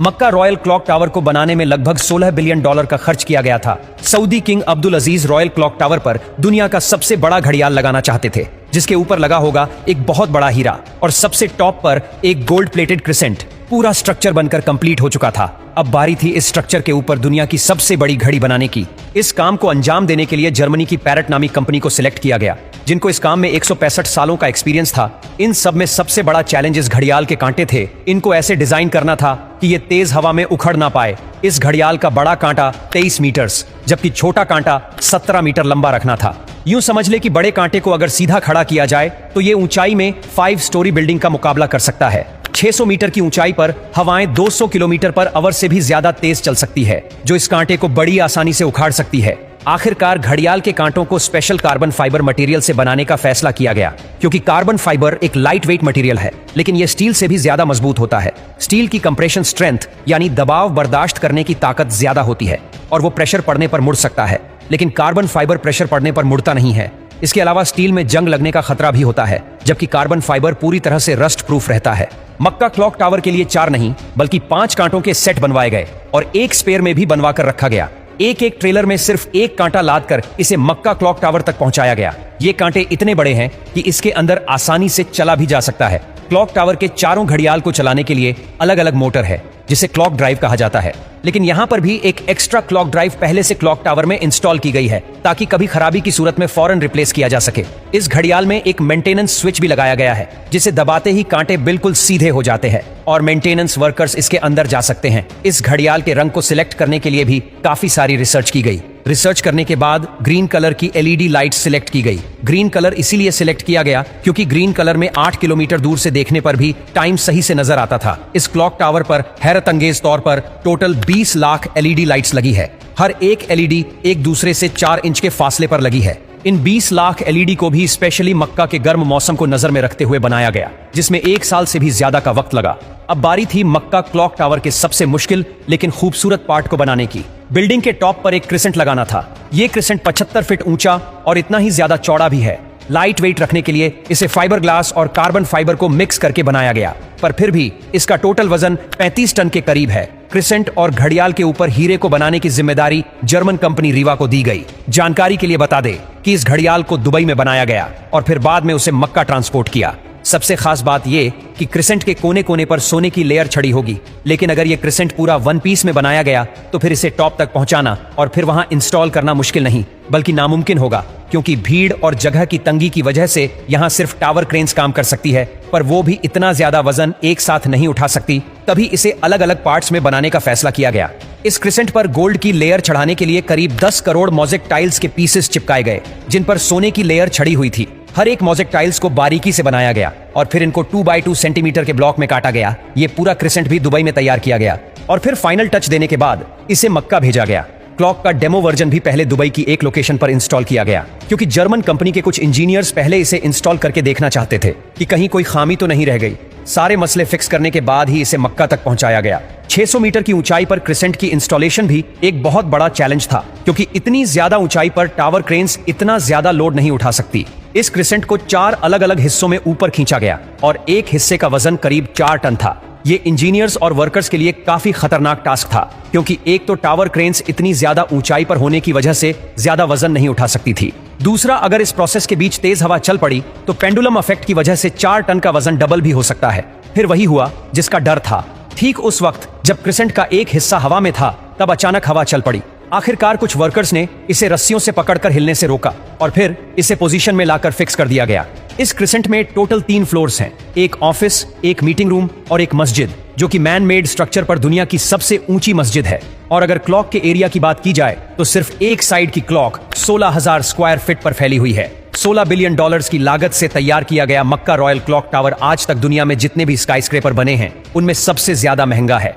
मक्का royal clock tower को बनाने में लगभग $16 बिलियन का खर्च किया गया था। सऊदी किंग अब्दुल अजीज रॉयल क्लॉक टावर पर दुनिया का सबसे बड़ा घड़ियाल लगाना चाहते थे, जिसके ऊपर लगा होगा एक बहुत बड़ा हीरा और सबसे टॉप पर एक गोल्ड प्लेटेड क्रिसेंट। पूरा स्ट्रक्चर बनकर कंप्लीट हो चुका था। अब बारी थी इस स्ट्रक्चर के ऊपर दुनिया की सबसे बड़ी घड़ी बनाने की। इस काम को अंजाम देने के लिए जर्मनी की पैरेट नामी कंपनी को सिलेक्ट किया गया, जिनको इस काम में 165 सालों का एक्सपीरियंस था। इन सब में सबसे बड़ा चैलेंज इस घड़ियाल के कांटे थे। इनको ऐसे डिजाइन करना था कि ये तेज हवा में उखड़ ना पाए। इस घड़ियाल का बड़ा कांटा 23 मीटर्स जबकि छोटा कांटा 17 मीटर लंबा रखना था। यूं समझ ले कि बड़े कांटे को अगर सीधा खड़ा किया जाए तो ये ऊंचाई में 5 स्टोरी बिल्डिंग का मुकाबला कर सकता है। 600 मीटर की ऊंचाई पर हवाएं 200 किलोमीटर पर आवर से भी ज्यादा तेज चल सकती है, जो इस कांटे को बड़ी आसानी से उखाड़ सकती है। आखिरकार घड़ियाल के कांटों को स्पेशल कार्बन फाइबर मटेरियल से बनाने का फैसला किया गया, क्योंकि कार्बन फाइबर एक लाइट वेट मटेरियल है, लेकिन यह स्टील से भी ज्यादा मजबूत होता है। स्टील की कंप्रेशन स्ट्रेंथ यानी दबाव बर्दाश्त करने की ताकत ज्यादा होती है और वो प्रेशर पड़ने पर मुड़ सकता है, लेकिन कार्बन फाइबर प्रेशर पड़ने पर मुड़ता नहीं है। इसके अलावा स्टील में जंग लगने का खतरा भी होता है, जबकि कार्बन फाइबर पूरी तरह से रस्ट प्रूफ रहता है। मक्का क्लॉक टावर के लिए 4 नहीं बल्कि 5 कांटों के सेट बनवाए गए और एक स्पेयर में भी बनवा कर रखा गया। एक एक ट्रेलर में सिर्फ एक कांटा लाद कर इसे मक्का क्लॉक टावर तक पहुंचाया गया। ये कांटे इतने बड़े हैं कि इसके अंदर आसानी से चला भी जा सकता है। क्लॉक टावर के चारों घड़ियाल को चलाने के लिए अलग अलग मोटर है, जिसे क्लॉक ड्राइव कहा जाता है। लेकिन यहाँ पर भी एक एक्स्ट्रा क्लॉक ड्राइव पहले से क्लॉक टावर में इंस्टॉल की गई है, ताकि कभी खराबी की सूरत में फौरन रिप्लेस किया जा सके। इस घड़ियाल में एक मेंटेनेंस स्विच भी लगाया गया है, जिसे दबाते ही कांटे बिल्कुल सीधे हो जाते हैं और मेंटेनेंस वर्कर्स इसके अंदर जा सकते हैं। इस घड़ियाल के रंग को सिलेक्ट करने के लिए भी काफी सारी रिसर्च की गई। रिसर्च करने के बाद ग्रीन कलर की एलईडी लाइट सिलेक्ट की गई। ग्रीन कलर इसीलिए सिलेक्ट किया गया क्योंकि ग्रीन कलर में 8 किलोमीटर दूर से देखने पर भी टाइम सही से नजर आता था। इस क्लॉक टावर पर हैरत अंगेज तौर पर टोटल 20 लाख एलईडी लाइट्स लगी है। हर एक एलईडी एक दूसरे से 4 इंच के फासले पर लगी है। इन 20 लाख एलईडी को भी स्पेशली मक्का के गर्म मौसम को नजर में रखते हुए बनाया गया, जिसमें 1 साल से भी ज्यादा का वक्त लगा। अब बारी थी मक्का क्लॉक टावर के सबसे मुश्किल लेकिन खूबसूरत पार्ट को बनाने की। बिल्डिंग के टॉप पर एक क्रिसेंट लगाना था। ये क्रिसेंट 75 फीट ऊंचा और इतना ही ज्यादा चौड़ा भी है। लाइट वेट रखने के लिए इसे फाइबर ग्लास और कार्बन फाइबर को मिक्स करके बनाया गया, पर फिर भी इसका टोटल वजन 35 टन के करीब है। क्रिसेंट और घड़ियाल के ऊपर हीरे को बनाने की जिम्मेदारी जर्मन कंपनी रीवा को दी गई। जानकारी के लिए बता दे कि इस घड़ियाल को दुबई में बनाया गया और फिर बाद में उसे मक्का ट्रांसपोर्ट किया। सबसे खास बात यह कि क्रिसेंट के कोने कोने पर सोने की लेयर छड़ी होगी, लेकिन अगर यह क्रिसेंट पूरा 1 पीस में बनाया गया तो फिर इसे टॉप तक पहुंचाना और फिर वहां इंस्टॉल करना मुश्किल नहीं बल्कि नामुमकिन होगा, क्योंकि भीड़ और जगह की तंगी की वजह से यहां सिर्फ टावर क्रेन्स काम कर सकती है, पर वो भी इतना ज्यादा वजन एक साथ नहीं उठा सकती। तभी इसे अलग अलग पार्ट्स में बनाने का फैसला किया गया। इस क्रिसेंट पर गोल्ड की लेयर चढ़ाने के लिए करीब 10 करोड़ मोज़ेक टाइल्स के पीसेस चिपकाए गए, जिन पर सोने की लेयर छड़ी हुई थी। हर एक मोज़ेक टाइल्स को बारीकी से बनाया गया और फिर इनको 2x2 सेंटीमीटर के ब्लॉक में काटा गया। ये पूरा क्रिसेंट भी दुबई में तैयार किया गया और फिर फाइनल टच देने के बाद इसे मक्का भेजा गया। क्लॉक का डेमो वर्जन भी पहले दुबई की एक लोकेशन पर इंस्टॉल किया गया, क्योंकि जर्मन कंपनी के कुछ इंजीनियर्स पहले इसे इंस्टॉल करके देखना चाहते थे कि कहीं कोई खामी तो नहीं रह गई। सारे मसले फिक्स करने के बाद ही इसे मक्का तक पहुंचाया गया। 600 मीटर की ऊंचाई पर क्रिसेंट की इंस्टॉलेशन भी एक बहुत बड़ा चैलेंज था, क्योंकि इतनी ज्यादा ऊंचाई पर टावर क्रेन्स इतना ज्यादा लोड नहीं उठा सकती। इस क्रिसेंट को 4 अलग अलग हिस्सों में ऊपर खींचा गया और एक हिस्से का वजन करीब 4 टन था। ये इंजीनियर्स और वर्कर्स के लिए काफी खतरनाक टास्क था, क्योंकि एक तो टावर क्रेन्स इतनी ज्यादा ऊंचाई पर होने की वजह से ज्यादा वजन नहीं उठा सकती थी। दूसरा, अगर इस प्रोसेस के बीच तेज हवा चल पड़ी तो पेंडुलम इफेक्ट की वजह से 4 टन का वजन डबल भी हो सकता है। फिर वही हुआ जिसका डर था। ठीक उस वक्त जब क्रिसेंट का एक हिस्सा हवा में था, तब अचानक हवा चल पड़ी। आखिरकार कुछ वर्कर्स ने इसे रस्सियों से पकड़कर हिलने से रोका और फिर इसे पोजीशन में लाकर फिक्स कर दिया गया। इस क्रिसेंट में टोटल 3 फ्लोर्स हैं, एक ऑफिस, एक मीटिंग रूम और एक मस्जिद, जो कि मैन मेड स्ट्रक्चर पर दुनिया की सबसे ऊंची मस्जिद है। और अगर क्लॉक के एरिया की बात की जाए तो सिर्फ एक साइड की क्लॉक 16,000 स्क्वायर फीट पर फैली हुई है। $16 बिलियन की लागत से तैयार किया गया मक्का रॉयल क्लॉक टावर आज तक दुनिया में जितने भी स्काई स्क्रेपर बने हैं उनमें सबसे ज्यादा महंगा है।